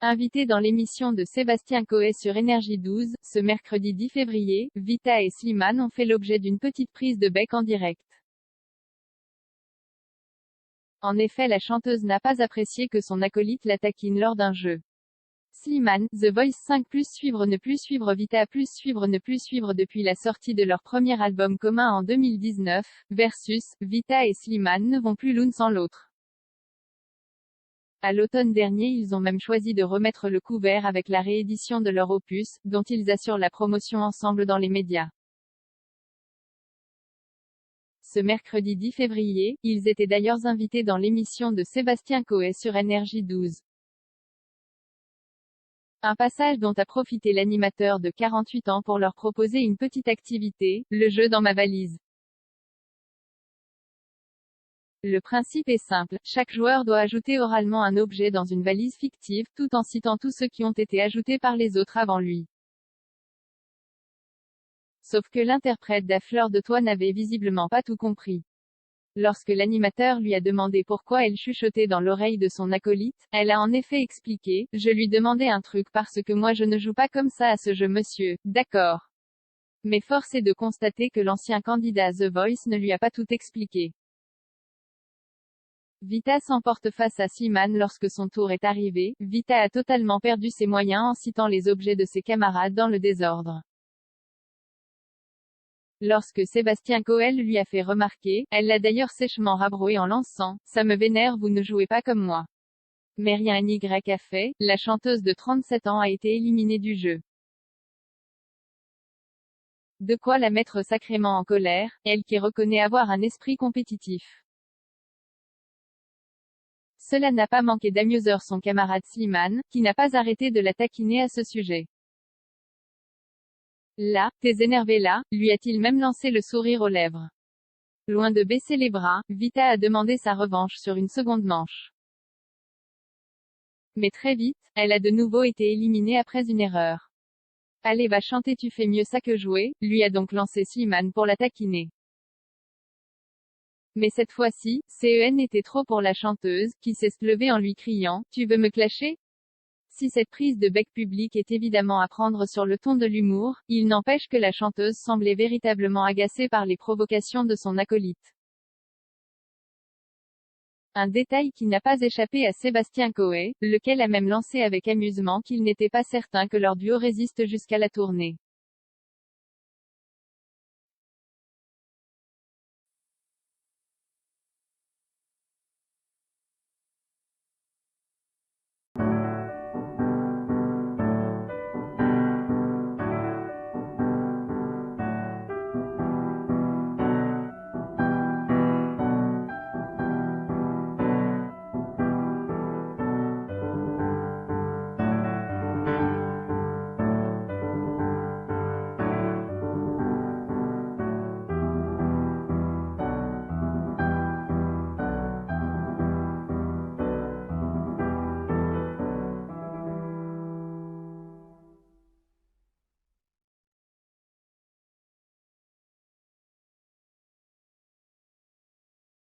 Invité dans l'émission de Sébastien Coé sur Énergie 12, ce mercredi 10 février, Vita et Slimane ont fait l'objet d'une petite prise de bec en direct. En effet, la chanteuse n'a pas apprécié que son acolyte la taquine lors d'un jeu. Slimane, The Voice 5 + suivre ne plus suivre Vita + suivre ne plus suivre depuis la sortie de leur premier album commun en 2019, versus, Vita et Slimane ne vont plus l'une sans l'autre. À l'automne dernier, ils ont même choisi de remettre le couvert avec la réédition de leur opus, dont ils assurent la promotion ensemble dans les médias. Ce mercredi 10 février, ils étaient d'ailleurs invités dans l'émission de Sébastien Coé sur Énergie 12. Un passage dont a profité l'animateur de 48 ans pour leur proposer une petite activité, le jeu dans ma valise. Le principe est simple, chaque joueur doit ajouter oralement un objet dans une valise fictive, tout en citant tous ceux qui ont été ajoutés par les autres avant lui. Sauf que l'interprète d'A Fleur de Toi n'avait visiblement pas tout compris. Lorsque l'animateur lui a demandé pourquoi elle chuchotait dans l'oreille de son acolyte, elle a en effet expliqué, « Je lui demandais un truc parce que moi je ne joue pas comme ça à ce jeu monsieur, d'accord. » Mais force est de constater que l'ancien candidat à The Voice ne lui a pas tout expliqué. Vita s'emporte face à Slimane lorsque son tour est arrivé. Vita a totalement perdu ses moyens en citant les objets de ses camarades dans le désordre. Lorsque Sébastien Coé lui a fait remarquer, elle l'a d'ailleurs sèchement rabroué en lançant « Ça me vénère, vous ne jouez pas comme moi ». Mais rien n'y a fait, la chanteuse de 37 ans a été éliminée du jeu. De quoi la mettre sacrément en colère, elle qui reconnaît avoir un esprit compétitif. Cela n'a pas manqué d'amuser son camarade Slimane, qui n'a pas arrêté de la taquiner à ce sujet. Là, t'es énervé là, lui a-t-il même lancé le sourire aux lèvres. Loin de baisser les bras, Vita a demandé sa revanche sur une seconde manche. Mais très vite, elle a de nouveau été éliminée après une erreur. Allez va chanter, tu fais mieux ça que jouer, lui a donc lancé Slimane pour la taquiner. Mais cette fois-ci, CEN était trop pour la chanteuse, qui s'est levée en lui criant « Tu veux me clasher ?» Si cette prise de bec publique est évidemment à prendre sur le ton de l'humour, il n'empêche que la chanteuse semblait véritablement agacée par les provocations de son acolyte. Un détail qui n'a pas échappé à Sébastien Coé, lequel a même lancé avec amusement qu'il n'était pas certain que leur duo résiste jusqu'à la tournée.